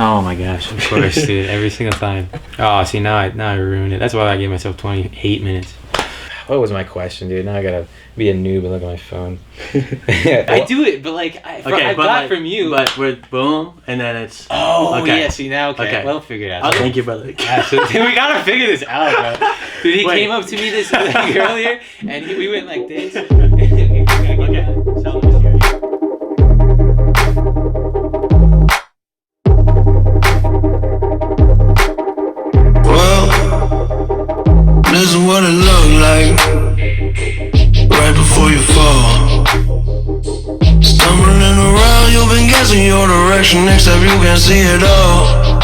Oh my gosh, of course, dude. Every single time. Oh, see, now I ruined it. That's why I gave myself 28 minutes. What was my question, dude? Now I gotta be a noob and look at my phone. I do it, but like, I got from you. But we're boom, and then it's... Oh, okay. Yeah, see, now, okay. Well, figure it out. Thank you, brother. Absolutely. We gotta figure this out, bro. Dude, he came up to me this like, earlier, and we went like this. Okay. Tell him this. This is what it look like right before you fall. Stumbling around, you've been guessing your direction, except you can't see it all.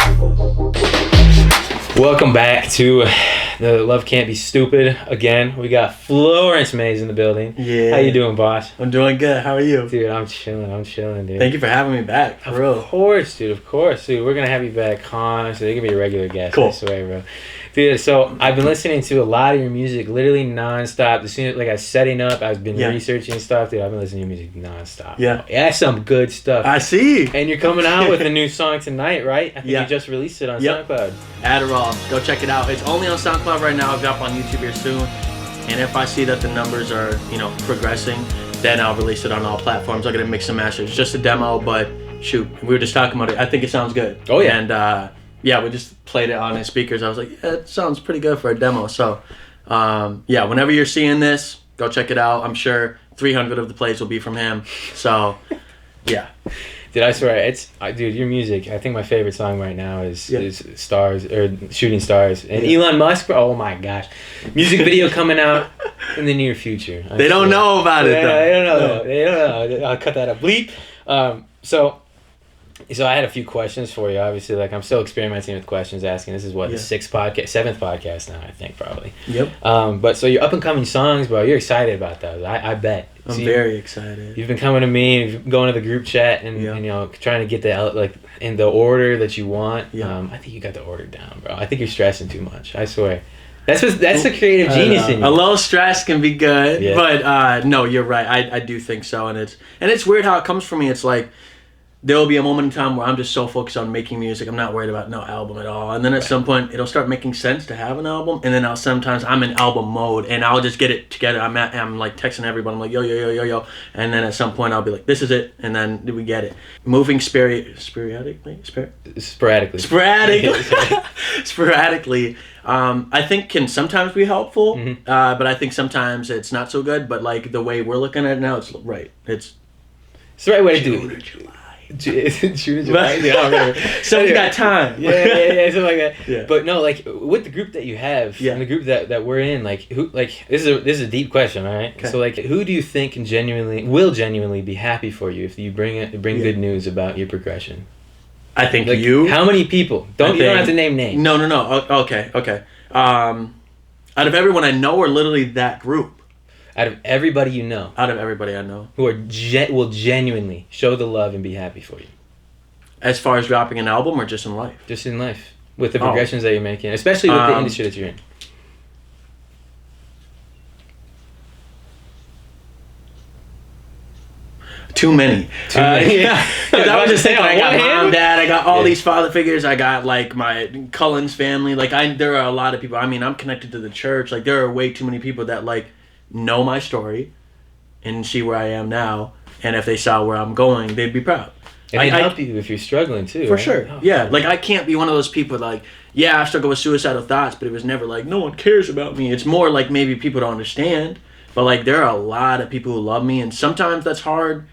Welcome back to the Love Can't Be Stupid again. We got Florence Mayez in the building. Yeah. How you doing, boss? I'm doing good. How are you? Dude, I'm chilling, dude. Thank you for having me back, for real. Of course, dude. We're gonna have you back constantly. You're gonna be a regular guest. Cool. I swear, bro. Dude, so I've been listening to a lot of your music, literally nonstop. As soon as I was setting up, I've been researching stuff, dude. I've been listening to your music nonstop. Yeah. That's some good stuff. I see. And you're coming out with a new song tonight, right? I think you just released it on SoundCloud. Adderall. Go check it out. It's only on SoundCloud right now. I'll be up on YouTube here soon. And if I see that the numbers are, progressing, then I'll release it on all platforms. I'm gonna mix and master. It's just a demo, but shoot, we were just talking about it. I think it sounds good. Oh yeah. And we just played it on his speakers. I was like, yeah, it sounds pretty good for a demo. So, whenever you're seeing this, go check it out. I'm sure 300 of the plays will be from him. So, yeah. Dude, I swear, dude, your music, I think my favorite song right now is Stars, or Shooting Stars. And Elon Musk, oh my gosh. Music video coming out in the near future. They don't know about it, though. They don't know. I'll cut that up. Bleep. So I had a few questions for you. Obviously, like I'm still experimenting with questions, asking. This is what the seventh podcast now, I think, probably. Yep. But so your up and coming songs, bro, you're excited about those. I bet. I'm very excited. You've been coming to me, going to the group chat, and trying to get that like in the order that you want. Yeah. I think you got the order down, bro. I think you're stressing too much. I swear. That's the creative genius in you. A little stress can be good, but no, you're right. I do think so, and it's weird how it comes from me. It's like, there will be a moment in time where I'm just so focused on making music, I'm not worried about no album at all. And then at some point, it'll start making sense to have an album. And then sometimes I'm in album mode, and I'll just get it together. I'm like texting everyone. I'm like, yo. And then at some point, I'll be like, this is it. And then we get it. Moving sporadically, I think can sometimes be helpful. Mm-hmm. But I think sometimes it's not so good. But like the way we're looking at it now, it's right. It's the right way to do it. June or July. So we got time. Yeah, something like that. Yeah. But no, like with the group that you have, and the group that we're in, like who, like this is a deep question, all right? Okay. So like, who do you think will genuinely be happy for you if you bring good news about your progression? I think like, you. How many people? You don't have to name names. No. Okay. Out of everyone I know, or literally that group. Out of everybody you know. Out of everybody I know. Who will genuinely show the love and be happy for you. As far as dropping an album or just in life? Just in life. With the progressions that you're making. Especially with the industry that you're in. Too many. Yeah. I was just thinking, I got mom, dad, I got all these father figures, I got like my Cullen's family. Like there are a lot of people. I mean, I'm connected to the church. Like there are way too many people that like know my story and see where I am now, and if they saw where I'm going, they'd be proud. And they'd help you if you're struggling too. For right? sure. Oh, yeah. Like I can't be one of those people like, I struggle with suicidal thoughts, but it was never like no one cares about me. It's more like maybe people don't understand, but like there are a lot of people who love me, and sometimes that's hard.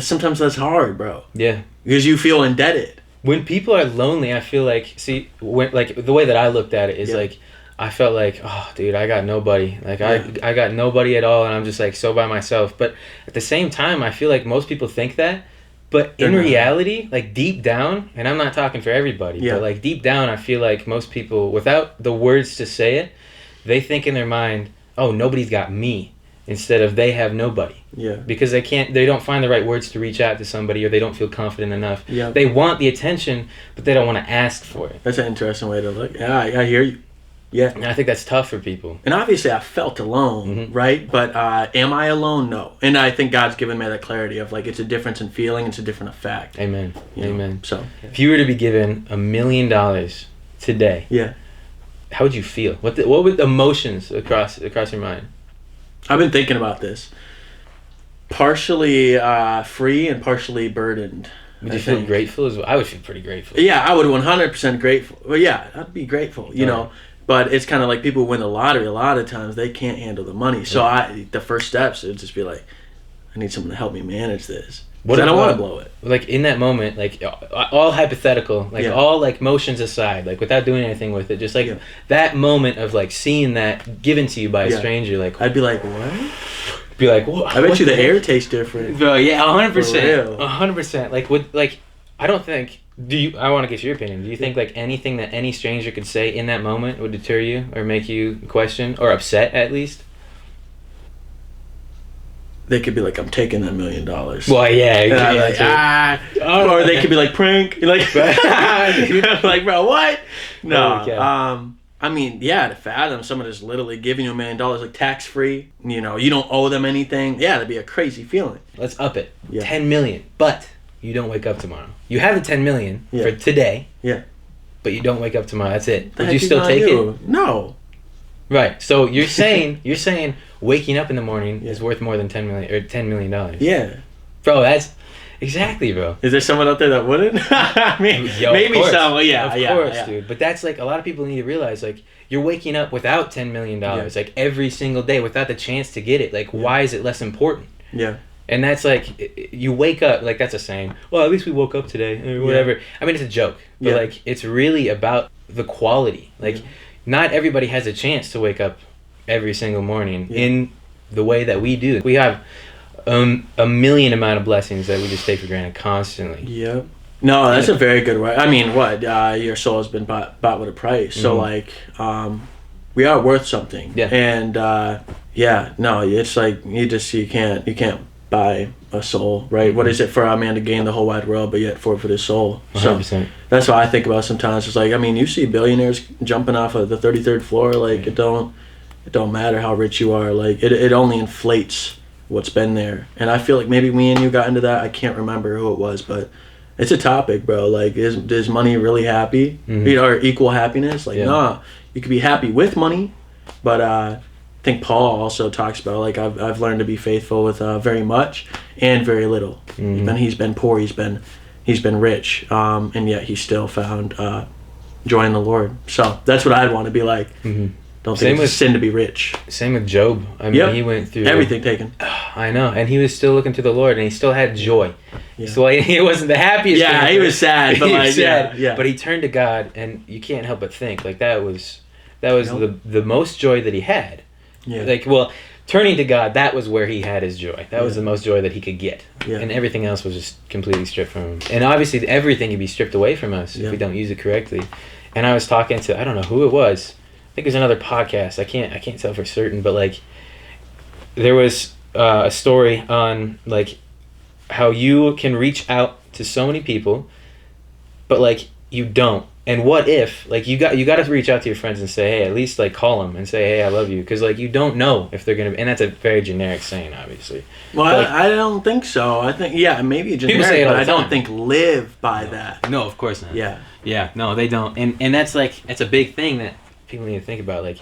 Sometimes that's hard, bro. Yeah. Because you feel indebted. When people are lonely, I feel like the way that I looked at it is like, I felt like, oh, dude, I got nobody. Like, I got nobody at all, and I'm just, like, so by myself. But at the same time, I feel like most people think that. But in reality, like, deep down, and I'm not talking for everybody, but, like, deep down, I feel like most people, without the words to say it, they think in their mind, oh, nobody's got me, instead of they have nobody. Yeah. Because they don't find the right words to reach out to somebody, or they don't feel confident enough. Yeah. They want the attention, but they don't want to ask for it. That's an interesting way to look. Yeah, I hear you. Yeah. And I think that's tough for people. And obviously I felt alone, right? But am I alone? No. And I think God's given me that clarity of like, it's a difference in feeling, it's a different effect. Amen. Amen. So if you were to be given $1 million today, how would you feel? What would emotions across your mind? I've been thinking about this. Partially free and partially burdened. Would you feel grateful as well? I would feel pretty grateful. Yeah, I would 100% grateful. Well, yeah, I'd be grateful, you know. But it's kind of like people who win the lottery. A lot of times they can't handle the money. So the first steps would just be like, I need someone to help me manage this. I don't want to blow it. Like in that moment, like all hypothetical, like all like motions aside, like without doing anything with it, just like that moment of like seeing that given to you by a stranger, like I'd be like, what? Be like, well, I bet you the air tastes different. Bro, yeah, 100%, 100%. Like I don't think. I want to get your opinion. Do you think like anything that any stranger could say in that moment would deter you or make you question or upset at least? They could be like, I'm taking that $1 million. Well, yeah. Like, or they could be like, prank. Like, like, bro, what? No. I mean, yeah, to fathom someone is literally giving you $1 million, like tax free. You know, you don't owe them anything. Yeah, that'd be a crazy feeling. Let's up it. Yeah. 10 million, but you don't wake up tomorrow. You have the 10 million for today. Yeah. But you don't wake up tomorrow. That's it. Would you still take it? No. Right. So you're saying waking up in the morning is worth more than $10 million. Yeah. Bro, that's exactly, bro. Is there someone out there that wouldn't? I mean, maybe so. Yeah, of course, dude. But that's like a lot of people need to realize, like, you're waking up without $10 million, like every single day without the chance to get it. Like, why is it less important? Yeah. And that's like, you wake up, like that's a saying, well, at least we woke up today, or whatever. I mean, it's a joke, but like, it's really about the quality. Like, not everybody has a chance to wake up every single morning in the way that we do. We have a million amount of blessings that we just take for granted constantly. Yep. No, that's a very good word. I mean, your soul has been bought with a price. So like, we are worth something. Yeah. And no, it's like you can't buy a soul, right? Mm-hmm. What is it for a man to gain the whole wide world, but yet forfeit his soul? 100%. So that's what I think about sometimes. It's like, I mean, you see billionaires jumping off of the 33rd floor. Like it don't matter how rich you are. Like it only inflates what's been there. And I feel like maybe me and you got into that. I can't remember who it was, but it's a topic, bro. Like, is money really happy? Mm-hmm. You know, or equal happiness? Like, nah. You could be happy with money, but I think Paul also talks about, like, I've learned to be faithful with very much and very little. Mm-hmm. And he's been poor, he's been rich, and yet he still found joy in the Lord. So that's what I'd want to be like. Mm-hmm. Don't think it's sin to be rich. Same with Job. I mean, he went through everything taken. I know, and he was still looking to the Lord, and he still had joy. Yeah. So he wasn't the happiest. Yeah, he was sad, but like, yeah. But he turned to God, and you can't help but think like that was the most joy that he had. Yeah. Like, well, turning to God, that was where he had his joy. That was the most joy that he could get. Yeah. And everything else was just completely stripped from him. And obviously, everything can be stripped away from us if we don't use it correctly. And I was talking to, I don't know who it was. I think it was another podcast. I can't tell for certain, but like there was a story on like how you can reach out to so many people, but like you don't. And what if like you got to reach out to your friends and say, hey, at least like call them and say, hey, I love you, because like you don't know if they're gonna. And that's a very generic saying, obviously. Well, like, I don't think so. I think maybe generic, say it but I don't think live by that. No, of course not. Yeah, no, they don't. And that's a big thing that people need to think about. Like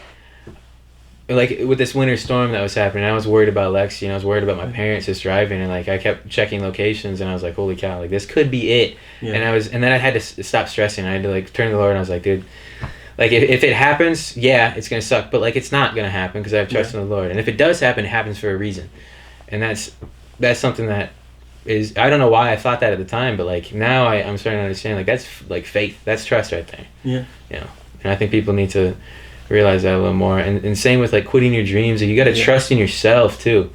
with this winter storm that was happening, I was worried about Lexi, and I was worried about my parents just driving, and like I kept checking locations, and I was like, holy cow, like this could be it. And then I had to stop stressing. I had to like turn to the Lord, and I was like, dude, like if it happens, it's gonna suck, but like it's not gonna happen because I have trust in the Lord. And if it does happen, it happens for a reason. And that's something that is, I don't know why I thought that at the time, but like now I'm starting to understand, like that's like faith, that's trust right there. Yeah. You know, and I think people need to realize that a little more. And same with like quitting your dreams. You got to trust in yourself too,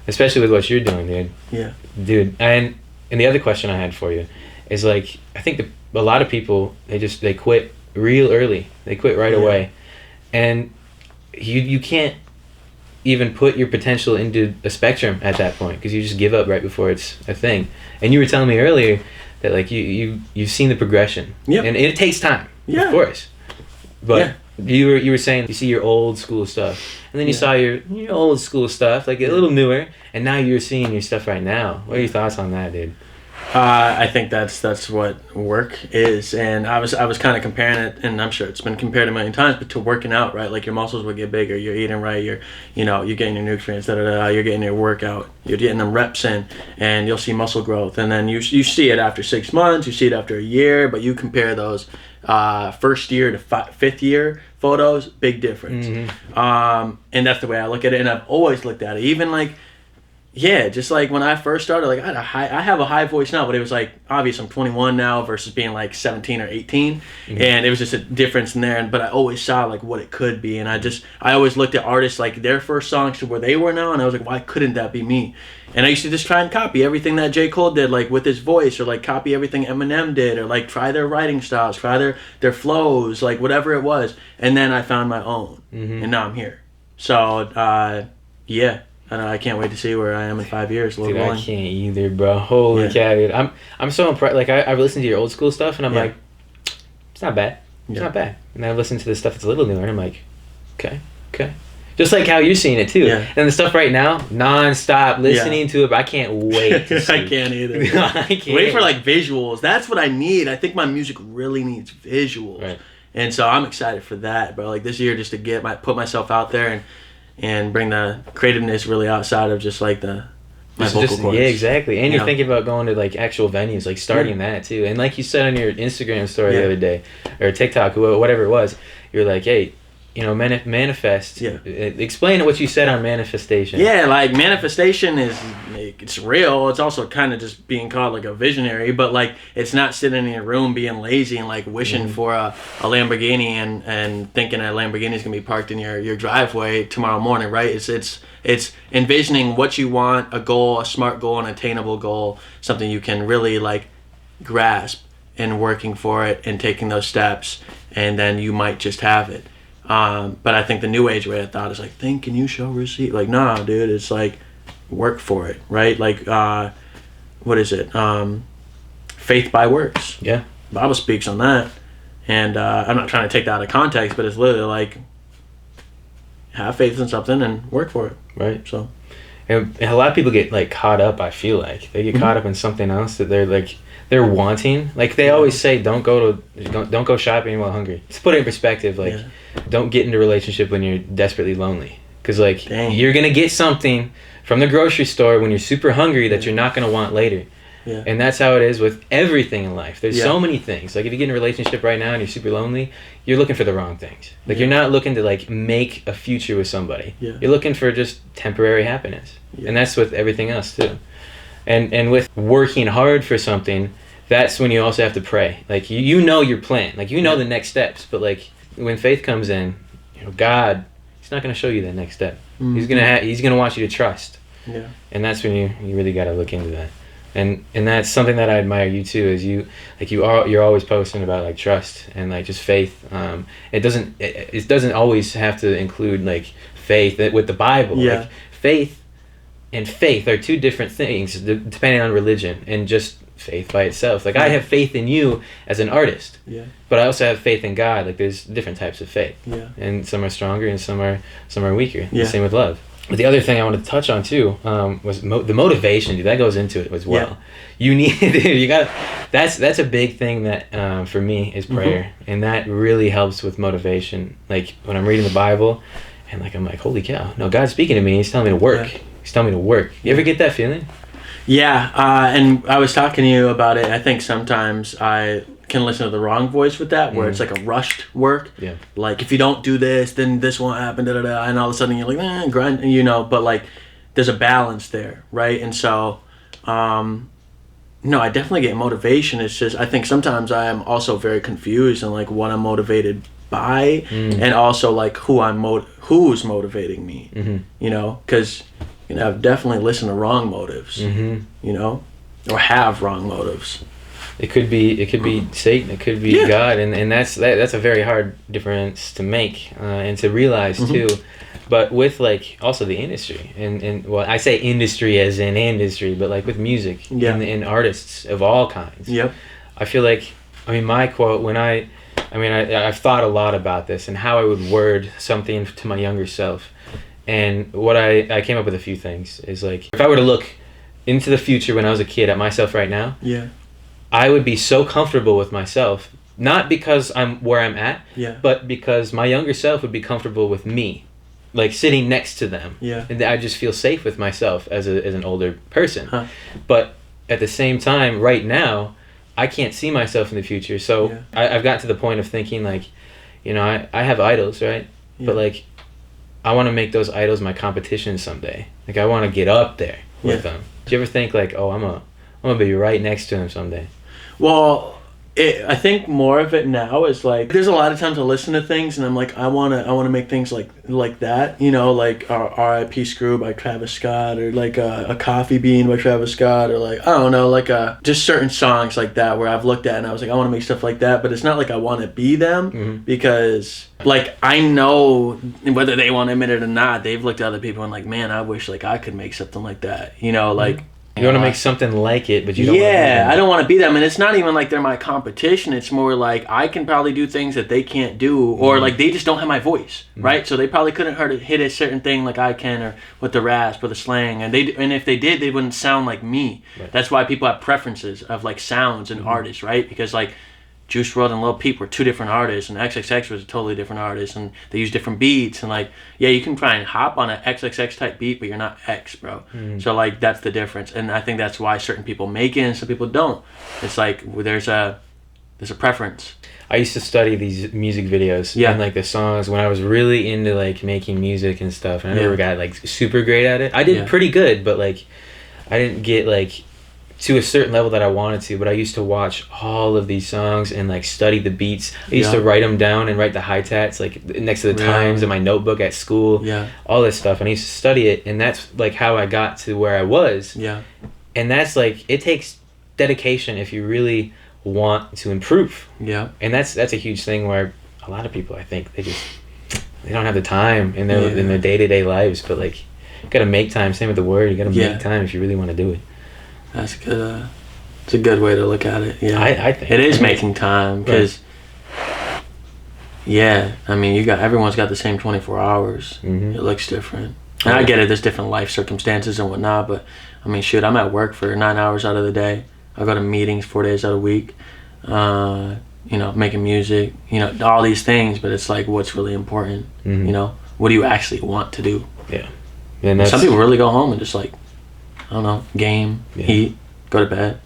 especially with what you're doing, dude. Yeah. Dude, and the other question I had for you is like, I think a lot of people, they quit real early. They quit right away. And you can't even put your potential into a spectrum at that point because you just give up right before it's a thing. And you were telling me earlier that like you've seen the progression. Yeah. And it takes time. Yeah. Of course. But You were saying you see your old school stuff, and then you saw your old school stuff, like a little newer, and now you're seeing your stuff right now. What are your thoughts on that, dude? I think that's what work is, and I was kind of comparing it, and I'm sure it's been compared a million times, but to working out, right? Like your muscles will get bigger, you're eating right, you're getting your nutrients, you're getting your workout, you're getting them reps in, and you'll see muscle growth, and then you see it after 6 months, you see it after a year, but you compare those first year to fifth year photos, big difference. And that's the way I look at it, and I've always looked at it, even like. Yeah, just like when I first started, like I have a high voice now, but it was like obvious I'm 21 now versus being like 17 or 18, and it was just a difference in there. But I always saw like what it could be, and I always looked at artists like their first songs to where they were now, and I was like, why couldn't that be me? And I used to just try and copy everything that J. Cole did, like with his voice, or like copy everything Eminem did, or like try their writing styles, try their flows, like whatever it was, and then I found my own, and now I'm here. So yeah. I can't wait to see where I am in 5 years. Dude, I can't either, bro. Holy cow, dude. I'm so impressed. Like, I've listened to your old school stuff, and I'm like, it's not bad. It's not bad. And I listen to the stuff that's a little newer, and I'm like, okay. Just like how you're seeing it, too. Yeah. And the stuff right now, non-stop listening to it, but I can't wait to see. I can't either. I can't. Wait for, like, visuals. That's what I need. I think my music really needs visuals. Right. And so I'm excited for that, bro. Like, this year, just to put myself out there and bring the creativeness really outside of just like my vocal cords. Yeah, exactly. And you're thinking about going to like actual venues, like starting that too. And like you said on your Instagram story the other day, or TikTok, whatever it was, you're like, hey, manifest. Yeah. Explain what you said on manifestation. Yeah, like manifestation it's real. It's also kind of just being called like a visionary, but like it's not sitting in your room being lazy and like wishing for a Lamborghini and thinking a Lamborghini is gonna be parked in your driveway tomorrow morning, right? It's envisioning what you want, a goal, a smart goal, an attainable goal, something you can really like grasp, and working for it and taking those steps, and then you might just have it. But I think the new age way of thought is like, think and you shall receive. Like, nah, dude, it's like, work for it, right? Like, what is it? Faith by works. Yeah. Bible speaks on that. And I'm not trying to take that out of context, but it's literally like, have faith in something and work for it. Right. So. And a lot of people get like caught up, I feel like. They get caught up in something else that they're wanting. Like they always say, don't go shopping while hungry. Let's put it in perspective. Like, don't get into a relationship when you're desperately lonely. Because like you're gonna get something from the grocery store when you're super hungry that you're not gonna want later. Yeah. And that's how it is with everything in life. There's so many things. Like if you get in a relationship right now and you're super lonely, you're looking for the wrong things. Like you're not looking to like make a future with somebody. Yeah. You're looking for just temporary happiness. Yeah. And that's with everything else too. And with working hard for something, that's when you also have to pray. Like you know your plan. Like you know the next steps. But like when faith comes in, God, He's not going to show you that next step. Mm-hmm. He's gonna want you to trust. Yeah. And that's when you really got to look into that. And that's something that I admire you too, is you're always posting about like trust and like just faith. It doesn't always have to include like faith with the Bible. Yeah. Like faith and faith are two different things depending on religion, and just faith by itself. Like I have faith in you as an artist. Yeah. But I also have faith in God. Like there's different types of faith. Yeah. And some are stronger and some are weaker. Yeah. The same with love. But the other thing I wanted to touch on too was the motivation, dude. That goes into it as well. Yeah. That's a big thing that for me is prayer, and that really helps with motivation. Like when I'm reading the Bible, and like I'm like, holy cow, no, God's speaking to me. He's telling me to work. Yeah. He's telling me to work. You ever get that feeling? Yeah, and I was talking to you about it. I think sometimes I can listen to the wrong voice with that, where it's like a rushed work. Yeah. Like if you don't do this, then this won't happen. Da da da. And all of a sudden you're like, grind, But like, there's a balance there, right? And so, no, I definitely get motivation. It's just I think sometimes I am also very confused on like what I'm motivated by, and also like who's motivating me. Mm-hmm. Because I've definitely listened to wrong motives. Mm-hmm. Or have wrong motives. It could be Satan. It could be God, and that's a very hard difference to make and to realize too. But with like also the industry, and well, I say industry as in industry, but like with music and artists of all kinds. Yep. I feel like, my quote when I I mean, I've thought a lot about this and how I would word something to my younger self. And what I came up with a few things. Is like, if I were to look into the future when I was a kid at myself right now, yeah, I would be so comfortable with myself, not because I'm where I'm at, yeah, but because my younger self would be comfortable with me, like sitting next to them. Yeah. And I just feel safe with myself as an older person. Huh. But at the same time, right now, I can't see myself in the future. So Yeah. I've got to the point of thinking like, you know, I have idols, right? Yeah. But like, I want to make those idols my competition someday. Like, I want to get up there with them. Do you ever think like, oh, I'm gonna be right next to him someday? Well, I think more of it now is like, there's a lot of times I listen to things and I'm like, I wanna make things like that, you know, like R.I.P. Screw by Travis Scott, or like a Coffee Bean by Travis Scott, or like, I don't know, like just certain songs like that where I've looked at and I was like, I want to make stuff like that, but it's not like I want to be them, because like, I know whether they want to admit it or not, they've looked at other people and like, man, I wish like I could make something like that, you know, like. You want to make something like it, but you don't want to be them. I don't want to be them. And it's not even like they're my competition. It's more like I can probably do things that they can't do, or like they just don't have my voice, right? So they probably couldn't hit a certain thing like I can, or with the rasp or the slang. And if they did, they wouldn't sound like me. Right. That's why people have preferences of like sounds and artists, right? Because like Juice WRLD and Lil Peep were two different artists, and XXX was a totally different artist, and they use different beats, and like, yeah, you can try and hop on an XXX type beat, but you're not X, bro. So like, that's the difference, and I think that's why certain people make it and some people don't. It's like there's a preference. I used to study these music videos and like the songs when I was really into like making music and stuff, and I never got like super great at it. I did pretty good, but like I didn't get like to a certain level that I wanted to, but I used to watch all of these songs and like study the beats. I used to write them down and write the hi-tats like next to the times in my notebook at school, all this stuff, and I used to study it, and that's like how I got to where I was. And that's like, it takes dedication if you really want to improve. And that's a huge thing where a lot of people, I think, they don't have the time in their day-to-day lives, but like, you gotta make time. Same with the word, you gotta make time if you really want to do it. That's good. It's a good way to look at it. Yeah, I think it is making time, because I mean, everyone's got the same 24 hours. It looks different, and I get it. There's different life circumstances and whatnot, but I mean, shoot, I'm at work for 9 hours out of the day. I go to meetings 4 days out of the week. You know, making music. You know, all these things, but it's like, what's really important? You know, what do you actually want to do? And some people really go home and just like, I don't know, game, eat, go to bed,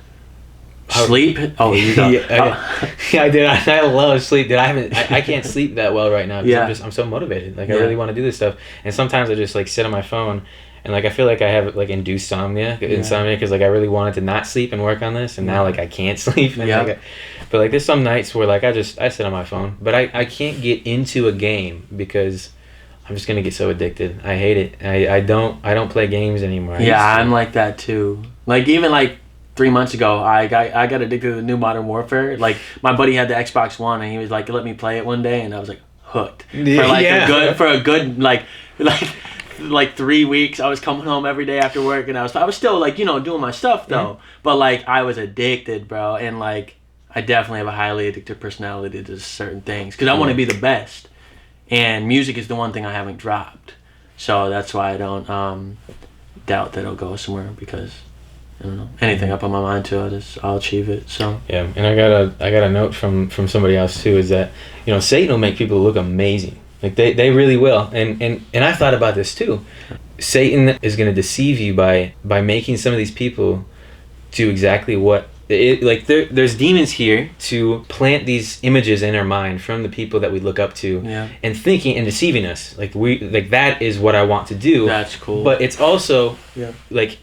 sleep. Oh, you don't. I did. I love sleep. Dude, I can't sleep that well right now. I'm so motivated. Like I really want to do this stuff, and sometimes I just like sit on my phone, and like I feel like I have like induced insomnia because like I really wanted to not sleep and work on this, and now like I can't sleep. And but like there's some nights where like I sit on my phone, but I can't get into a game because I'm just gonna get so addicted. I hate it. I don't play games anymore. I'm like that too. Like even like 3 months ago, I got addicted to the new Modern Warfare. Like my buddy had the Xbox One, and he was like, let me play it one day, and I was like hooked for a good like 3 weeks. I was coming home every day after work, and I was still like, you know, doing my stuff though, but like I was addicted, bro, and like I definitely have a highly addictive personality to certain things because I want to be the best. And music is the one thing I haven't dropped, so that's why I don't doubt that it'll go somewhere, because I don't know, anything I put my mind to, I'll achieve it. So and I got a note from somebody else too, is that, you know, Satan will make people look amazing, like they really will, and I've thought about this too. Satan is going to deceive you by making some of these people do exactly what. There's demons here to plant these images in our mind from the people that we look up to, and thinking and deceiving us like that is what I want to do. That's cool. But it's also like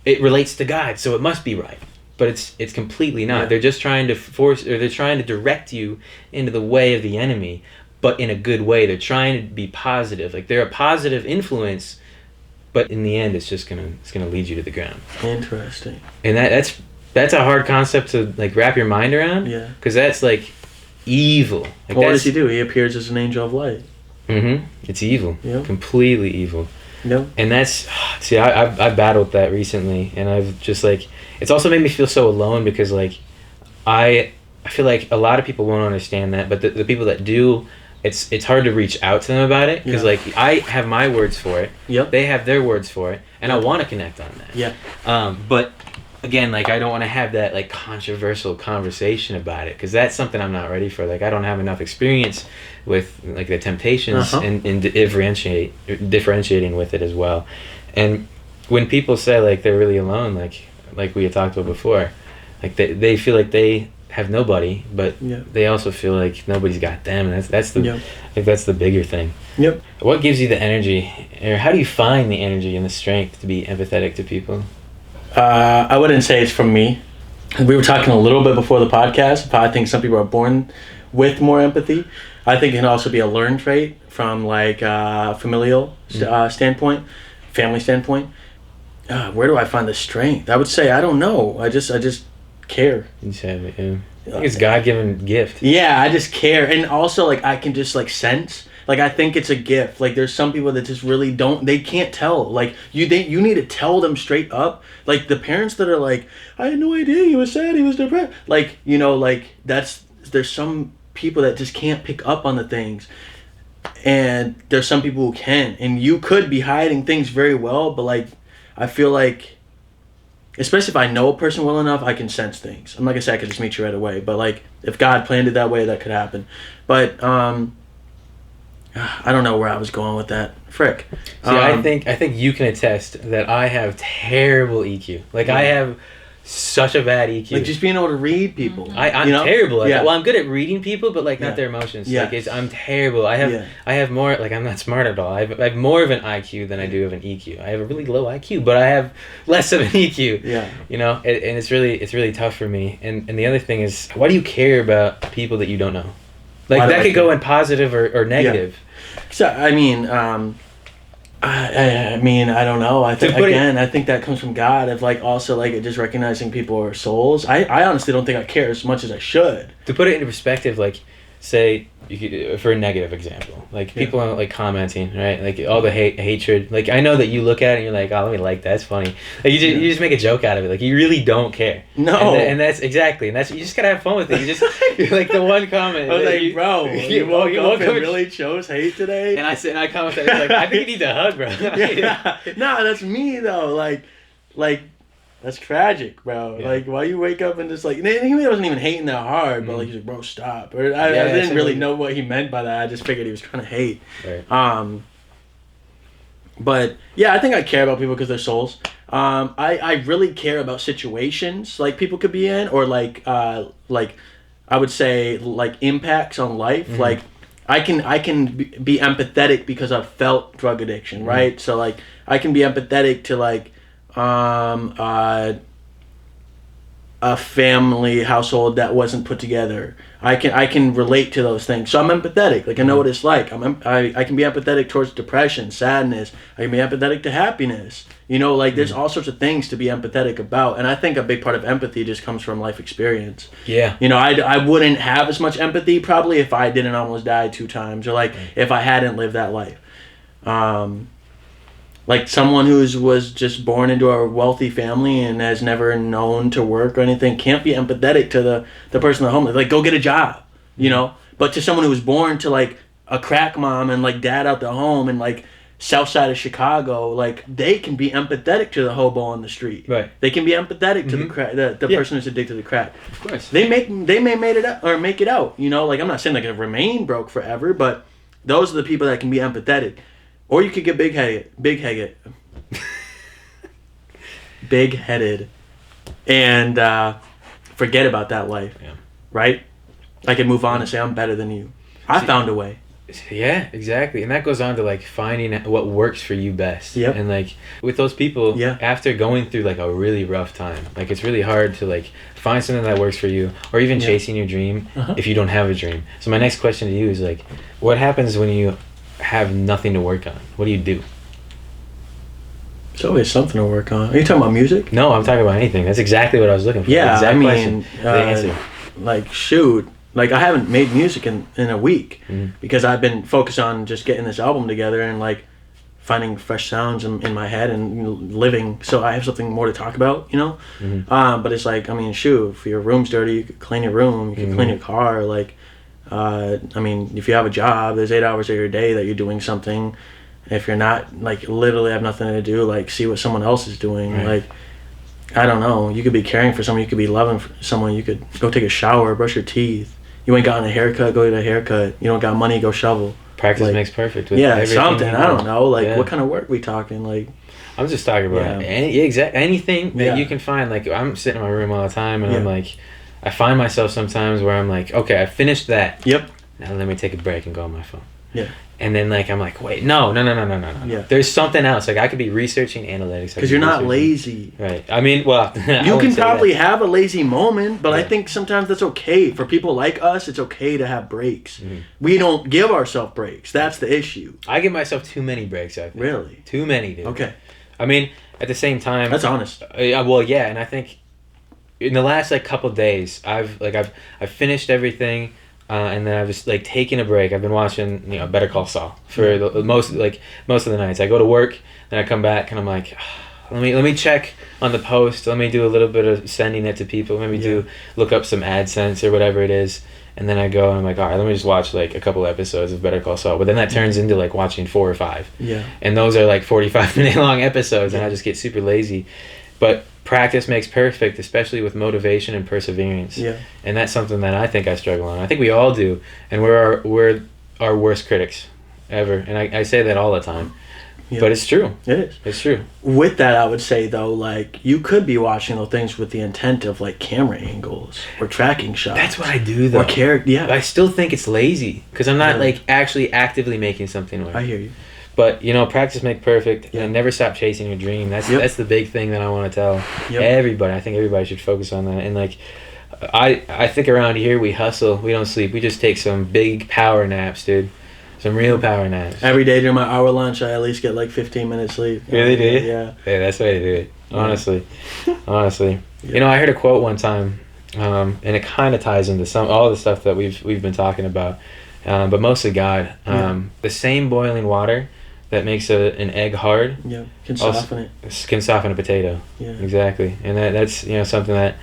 it relates to God, so it must be right. But it's completely not. They're just trying to they're trying to direct you into the way of the enemy, but in a good way. They're trying to be positive. Like they're a positive influence, but in the end, it's gonna lead you to the ground. Interesting. And that's a hard concept to like wrap your mind around. Because that's like evil. Like, what does he do? He appears as an angel of light. It's evil. Completely evil. And that's, see, I've battled that recently, and I've just like, it's also made me feel so alone, because like I I feel like a lot of people won't understand that, but the people that do, it's hard to reach out to them about it, because like I have my words for it, they have their words for it, and I want to connect on that. But again, like I don't want to have that like controversial conversation about it, because that's something I'm not ready for. Like I don't have enough experience with like the Temptations and differentiating with it as well. And when people say like they're really alone, like we had talked about before, like they feel like they have nobody, but they also feel like nobody's got them, and that's the I think that's the bigger thing. What gives you the energy, or how do you find the energy and the strength to be empathetic to people? I wouldn't say it's from me. We were talking a little bit before the podcast, but I think some people are born with more empathy. I think it can also be a learned trait from like familial standpoint, family standpoint. Where do I find the strength? I would say I don't know. I just care. You said it, I think it's a God-given gift. Yeah, I just care, and also like I can just like sense. Like I think it's a gift. Like there's some people that just really don't. They can't tell. Like you need to tell them straight up. Like the parents that are like, I had no idea he was sad, he was depressed. Like like there's some people that just can't pick up on the things, and there's some people who can. And you could be hiding things very well, but like I feel like, especially if I know a person well enough, I can sense things. I'm not gonna say I could just meet you right away, but like if God planned it that way, that could happen. But I don't know where I was going with that. Frick. See, I think you can attest that I have terrible EQ. Like I have such a bad EQ. Like just being able to read people. I'm terrible at that. Well, I'm good at reading people, but like not their emotions. Like I'm terrible. I have more, like I'm not smart at all. I have more of an IQ than I do of an EQ. I have a really low IQ, but I have less of an EQ. And it's really tough for me. And the other thing is, why do you care about people that you don't know? Like that could go in positive or negative. So I mean, I mean, I don't know. I think I think that comes from God, of like also like just recognizing people are souls. I honestly don't think I care as much as I should. To put it into perspective, like say you could, for a negative example, like people are like commenting, right? Like all the hatred. Like I know that you look at it and you're like, oh, let me like that. It's funny. Like you just make a joke out of it. Like you really don't care. No. And that's exactly. And that's, you just gotta have fun with it. You're like the one comment. I was like, bro, you woke up and really chose hate today. And I commented like, I think you need a hug, bro. No, that's me though. Like. That's tragic, bro. Like, why you wake up and just like... He wasn't even hating that hard, but like, he's like, bro, stop. Or I didn't really know what he meant by that. I just figured he was trying to hate. Right. But, yeah, I think I care about people because they're souls. I really care about situations like people could be in, or like I would say, like, impacts on life. Like, I can be empathetic because I've felt drug addiction, right? So, like, I can be empathetic to, like... a family household that wasn't put together. I can relate to those things. So I'm empathetic. Like I know what it's like. I can be empathetic towards depression, sadness. I can be empathetic to happiness. Like there's all sorts of things to be empathetic about. And I think a big part of empathy just comes from life experience. Yeah. I wouldn't have as much empathy probably if I didn't almost die 2 times, or like if I hadn't lived that life. Like someone who was just born into a wealthy family and has never known to work or anything can't be empathetic to the person at home. Like, go get a job, But to someone who was born to like a crack mom and like dad out the home and like south side of Chicago, like they can be empathetic to the hobo on the street. Right. They can be empathetic to the crack, the person who's addicted to crack. Of course. They may made it up or make it out. Like I'm not saying they're gonna remain broke forever, but those are the people that can be empathetic. Or you could get big-headed, and forget about that life, right? I can move on and say, I'm better than you. I found a way. Yeah, exactly. And that goes on to like finding what works for you best. Yep. And like with those people, after going through like a really rough time, like it's really hard to like find something that works for you, or even chasing your dream if you don't have a dream. So my next question to you is like, what happens when you have nothing to work on? What do you do? There's always something to work on. Are you talking about music? No, I'm talking about anything. That's exactly what I was looking for. Yeah, I mean, the answer. Like, shoot. Like, I haven't made music in a week because I've been focused on just getting this album together and, like, finding fresh sounds in my head and living, so I have something more to talk about, But it's like, I mean, shoot, if your room's dirty, you could clean your room, you could clean your car, like, I mean, if you have a job, there's 8 hours of your day that you're doing something. If you're not, like, literally have nothing to do, like, see what someone else is doing. Right. Like, I don't know, you could be caring for someone, you could be loving someone, you could go take a shower, brush your teeth. You ain't gotten a haircut, go get a haircut. You don't got money, go shovel. Practice makes perfect. With Something. I don't know. Like, what kind of work we talking? Like, I'm just talking about anything that you can find. Like, I'm sitting in my room all the time, and I'm like, I find myself sometimes where I'm like, okay, I finished that. Yep. Now let me take a break and go on my phone. Yeah. And then, like, I'm like, wait, no. Yeah. There's something else. Like, I could be researching analytics. Because you're not lazy. Right. I mean, well, you can probably have a lazy moment, but I think sometimes that's okay. For people like us, it's okay to have breaks. Mm-hmm. We don't give ourselves breaks. That's the issue. I give myself too many breaks, I think. Really? Too many, dude. Okay. I mean, at the same time... That's honest. Well, yeah, and I think in the last, like, couple days, I've finished everything... and then I've just like taken a break. I've been watching, Better Call Saul for most of the nights. I go to work, then I come back, and I'm like, let me check on the post. Let me do a little bit of sending it to people. Maybe look up some AdSense or whatever it is, and then I go and I'm like, all right, let me just watch like a couple episodes of Better Call Saul. But then that turns into like watching 4 or 5. Yeah. And those are like 45-minute long episodes, and I just get super lazy. But practice makes perfect, especially with motivation and perseverance. Yeah. And that's something that I think I struggle on. I think we all do. And we're our worst critics ever. And I say that all the time. Yeah. But it's true. It is. It's true. With that, I would say, though, like, you could be watching those things with the intent of, like, camera angles or tracking shots. That's what I do, though. Or character, yeah. I still think it's lazy because I'm not, like, actually actively making something work. I hear you. But, practice make perfect, and never stop chasing your dream. That's the big thing that I want to tell everybody. I think everybody should focus on that. And, like, I think around here we hustle. We don't sleep. We just take some big power naps, dude. Some real power naps. Every day during my hour lunch, I at least get, like, 15 minutes sleep. Really, do you? Yeah. Yeah, that's the way to do it. Honestly. Honestly. Yeah. I heard a quote one time, and it kind of ties into all the stuff that we've been talking about, but mostly God. The same boiling water that makes an egg hard can soften it. Can soften a potato. Yeah. Exactly. And that's something that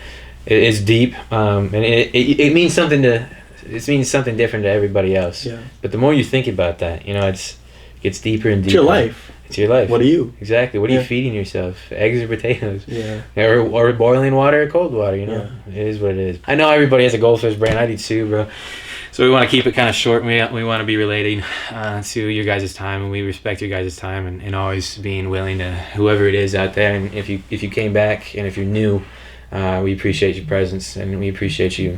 is deep, and it means something different to everybody else. Yeah. But the more you think about that, it gets deeper and deeper. It's your life. It's your life. What are you? Exactly. What are you feeding yourself? Eggs or potatoes? Yeah. Or boiling water or cold water, It is what it is. I know everybody has a goldfish brain. I do too, bro. So we want to keep it kind of short. We want to be relating to your guys' time, and we respect your guys' time, and always being willing to whoever it is out there. And if you came back and if you're new, we appreciate your presence, and we appreciate you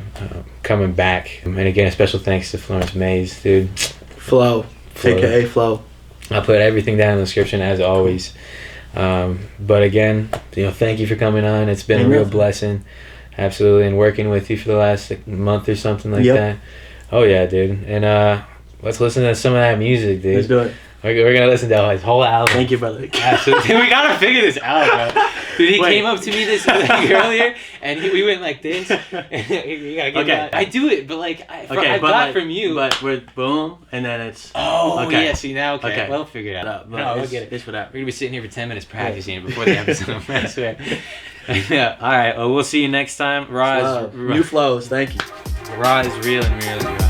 coming back. And again, a special thanks to Florence Mayez, dude. Flo. AKA Flo. I'll put everything down in the description as always. But again, thank you for coming on. It's been a real blessing, absolutely, and working with you for the last month or something like that. Oh yeah, dude. And let's listen to some of that music, dude. Let's do it. We're gonna listen to his whole album. Thank you, brother. Absolutely. We gotta figure this out, bro. Dude, he came up to me this earlier, and we went like this. You gotta get that. I do it, but like I got from you. But we're boom, and then it's. Oh yeah. See now, okay. Well, figure it out. We'll get it. It's for that. We're gonna be sitting here for 10 minutes practicing it before the episode. I swear. Yeah. All right. Well, we'll see you next time. Raw is new flows. Thank you. Raw is real and real.